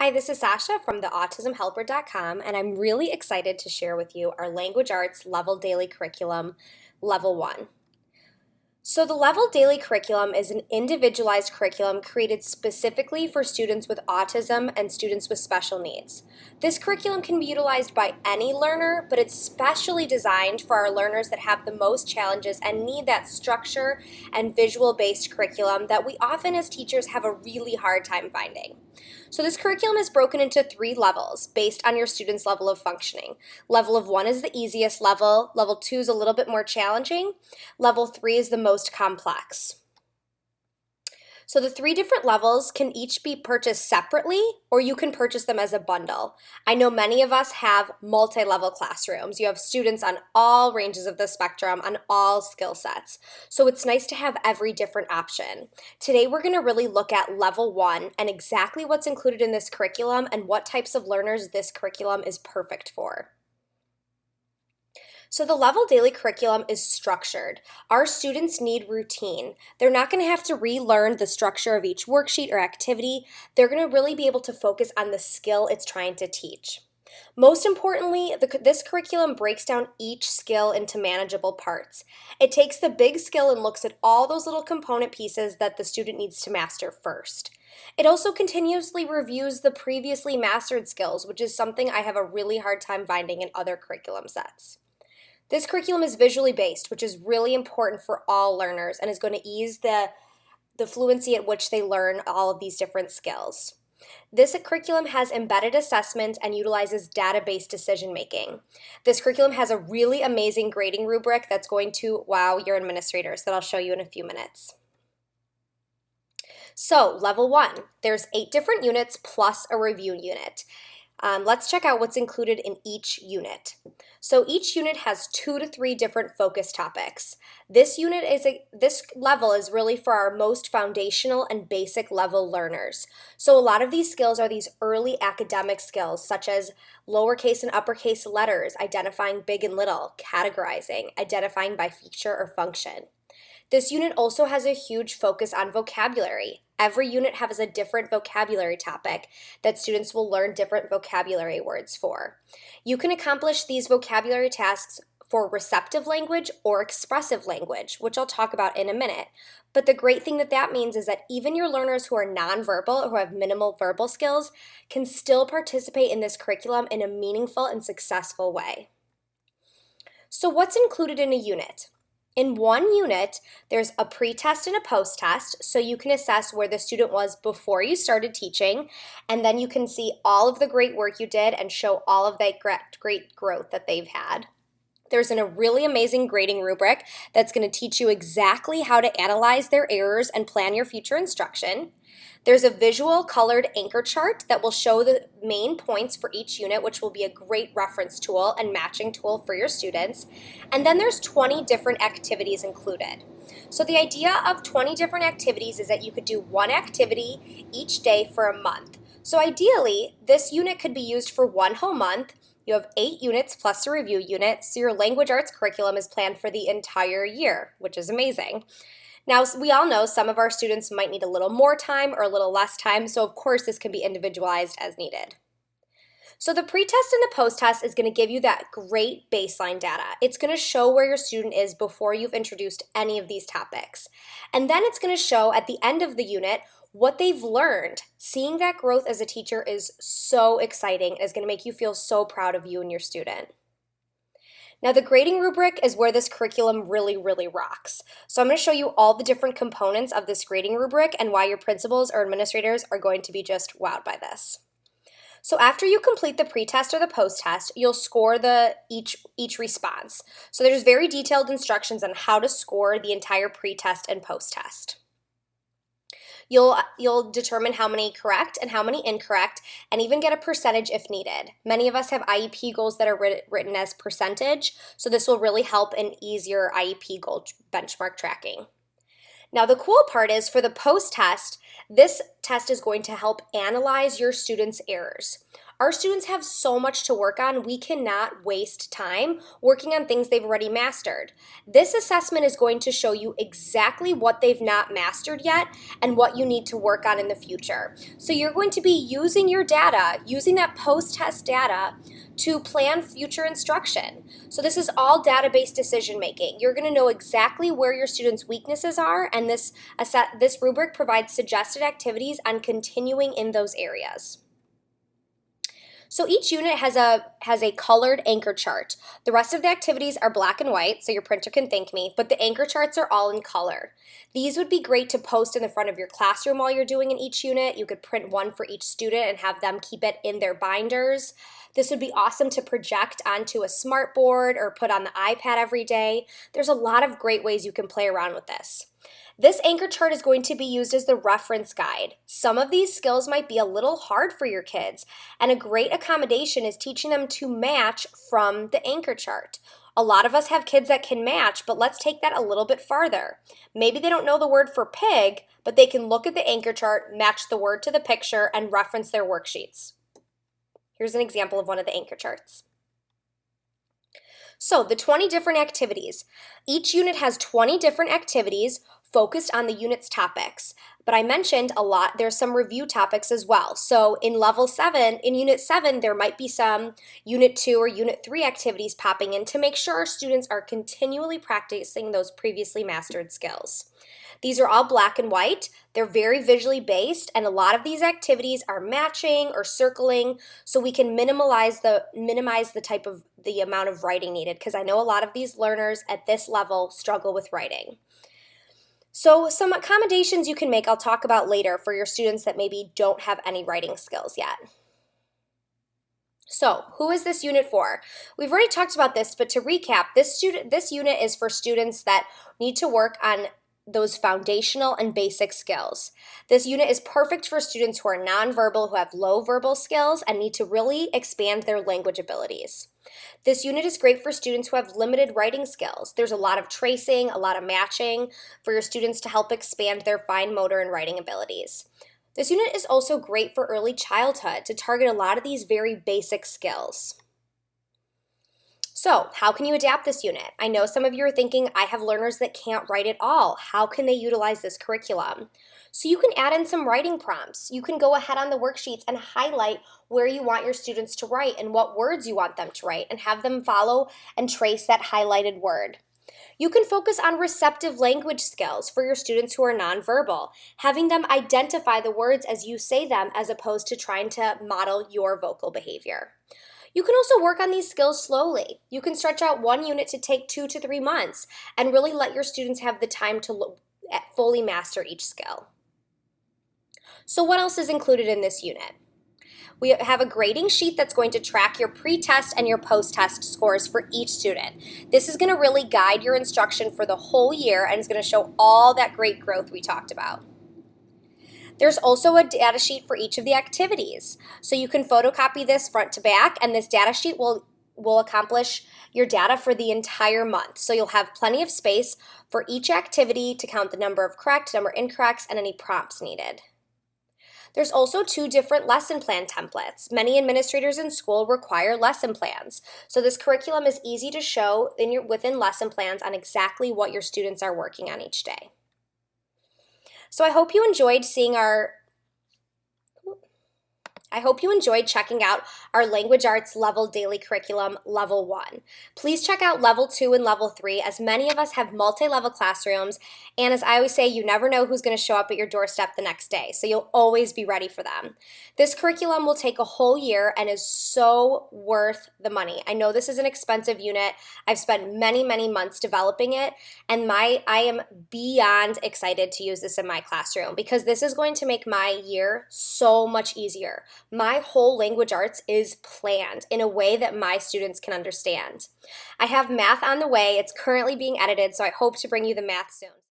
Hi, this is Sasha from the autismhelper.com, and I'm really excited to share with you our language arts level daily curriculum, Level 1. So the Level Daily Curriculum is an individualized curriculum created specifically for students with autism and students with special needs. This curriculum can be utilized by any learner, but it's specially designed for our learners that have the most challenges and need that structure and visual-based curriculum that we often as teachers have a really hard time finding. So this curriculum is broken into 3 levels based on your student's level of functioning. Level of 1 is the easiest level, level 2 is a little bit more challenging, level 3 is the most complex. So the 3 different levels can each be purchased separately, or you can purchase them as a bundle. I know many of us have multi-level classrooms. You have students on all ranges of the spectrum, on all skill sets. So it's nice to have every different option. Today we're going to really look at level 1 and exactly what's included in this curriculum and what types of learners this curriculum is perfect for. So the Level Daily Curriculum is structured. Our students need routine. They're not going to have to relearn the structure of each worksheet or activity. They're going to really be able to focus on the skill it's trying to teach. Most importantly, this curriculum breaks down each skill into manageable parts. It takes the big skill and looks at all those little component pieces that the student needs to master first. It also continuously reviews the previously mastered skills, which is something I have a really hard time finding in other curriculum sets. This curriculum is visually based, which is really important for all learners and is going to ease the fluency at which they learn all of these different skills. This curriculum has embedded assessments and utilizes data-based decision making. This curriculum has a really amazing grading rubric that's going to wow your administrators that I'll show you in a few minutes. So, level 1, there's 8 different units plus a review unit. Let's check out what's included in each unit. So each unit has 2 to 3 different focus topics. This level is really for our most foundational and basic level learners. So a lot of these skills are these early academic skills such as lowercase and uppercase letters, identifying big and little, categorizing, identifying by feature or function. This unit also has a huge focus on vocabulary. Every unit has a different vocabulary topic that students will learn different vocabulary words for. You can accomplish these vocabulary tasks for receptive language or expressive language, which I'll talk about in a minute. But the great thing that means is that even your learners who are nonverbal or who have minimal verbal skills can still participate in this curriculum in a meaningful and successful way. So what's included in a unit? In one unit, there's a pre-test and a post-test, so you can assess where the student was before you started teaching, and then you can see all of the great work you did and show all of that great growth that they've had. There's a really amazing grading rubric that's going to teach you exactly how to analyze their errors and plan your future instruction. There's a visual colored anchor chart that will show the main points for each unit, which will be a great reference tool and matching tool for your students. And then there's 20 different activities included. So the idea of 20 different activities is that you could do one activity each day for a month. So ideally, this unit could be used for one whole month. You have 8 units plus a review unit, so your language arts curriculum is planned for the entire year, which is amazing. Now, we all know some of our students might need a little more time or a little less time, so of course this can be individualized as needed. So the pre-test and the post-test is going to give you that great baseline data. It's going to show where your student is before you've introduced any of these topics. And then it's going to show at the end of the unit what they've learned. Seeing that growth as a teacher is so exciting. It's going to make you feel so proud of you and your student. Now the grading rubric is where this curriculum really rocks. So I'm going to show you all the different components of this grading rubric and why your principals or administrators are going to be just wowed by this. So after you complete the pre-test or the post-test, you'll score each response. So there's very detailed instructions on how to score the entire pre-test and post-test. You'll determine how many correct and how many incorrect, and even get a percentage if needed. Many of us have IEP goals that are written as percentage, so this will really help and ease your IEP goal benchmark tracking. Now the cool part is for the post-test, this test is going to help analyze your students' errors. Our students have so much to work on, we cannot waste time working on things they've already mastered. This assessment is going to show you exactly what they've not mastered yet and what you need to work on in the future. So you're going to be using your data, using that post-test data to plan future instruction. So this is all data-based decision making. You're going to know exactly where your students' weaknesses are, and this rubric provides suggested activities on continuing in those areas. So each unit has a colored anchor chart. The rest of the activities are black and white, so your printer can thank me, but the anchor charts are all in color. These would be great to post in the front of your classroom while you're doing in each unit. You could print one for each student and have them keep it in their binders. This would be awesome to project onto a smart board or put on the iPad every day. There's a lot of great ways you can play around with this. This anchor chart is going to be used as the reference guide. Some of these skills might be a little hard for your kids, and a great accommodation is teaching them to match from the anchor chart. A lot of us have kids that can match, but let's take that a little bit farther. Maybe they don't know the word for pig, but they can look at the anchor chart, match the word to the picture, and reference their worksheets. Here's an example of one of the anchor charts. So the 20 different activities. Each unit has 20 different activities focused on the unit's topics. But I mentioned a lot, there's some review topics as well. So in Unit 7, there might be some Unit 2 or Unit 3 activities popping in to make sure our students are continually practicing those previously mastered skills. These are all black and white. They're very visually based, and a lot of these activities are matching or circling, so we can minimize the amount of writing needed, because I know a lot of these learners at this level struggle with writing. So some accommodations you can make I'll talk about later for your students that maybe don't have any writing skills yet. So, who is this unit for? We've already talked about this, but to recap, this unit is for students that need to work on those foundational and basic skills. This unit is perfect for students who are nonverbal, who have low verbal skills, and need to really expand their language abilities. This unit is great for students who have limited writing skills. There's a lot of tracing, a lot of matching for your students to help expand their fine motor and writing abilities. This unit is also great for early childhood to target a lot of these very basic skills. So, how can you adapt this unit? I know some of you are thinking, I have learners that can't write at all. How can they utilize this curriculum? So you can add in some writing prompts. You can go ahead on the worksheets and highlight where you want your students to write and what words you want them to write, and have them follow and trace that highlighted word. You can focus on receptive language skills for your students who are nonverbal, having them identify the words as you say them as opposed to trying to model your vocal behavior. You can also work on these skills slowly. You can stretch out one unit to take 2 to 3 months and really let your students have the time to fully master each skill. So what else is included in this unit? We have a grading sheet that's going to track your pre-test and your post-test scores for each student. This is going to really guide your instruction for the whole year and is going to show all that great growth we talked about. There's also a data sheet for each of the activities. So you can photocopy this front to back, and this data sheet will accomplish your data for the entire month. So you'll have plenty of space for each activity to count the number of correct, number of incorrects, and any prompts needed. There's also 2 different lesson plan templates. Many administrators in school require lesson plans. So this curriculum is easy to show within lesson plans on exactly what your students are working on each day. So I hope you enjoyed checking out our Language Arts Level Daily Curriculum Level 1. Please check out Level 2 and Level 3, as many of us have multi-level classrooms, and as I always say, you never know who's going to show up at your doorstep the next day, so you'll always be ready for them. This curriculum will take a whole year and is so worth the money. I know this is an expensive unit. I've spent many, many months developing it, and I am beyond excited to use this in my classroom, because this is going to make my year so much easier. My whole language arts is planned in a way that my students can understand. I have math on the way. It's currently being edited, so I hope to bring you the math soon.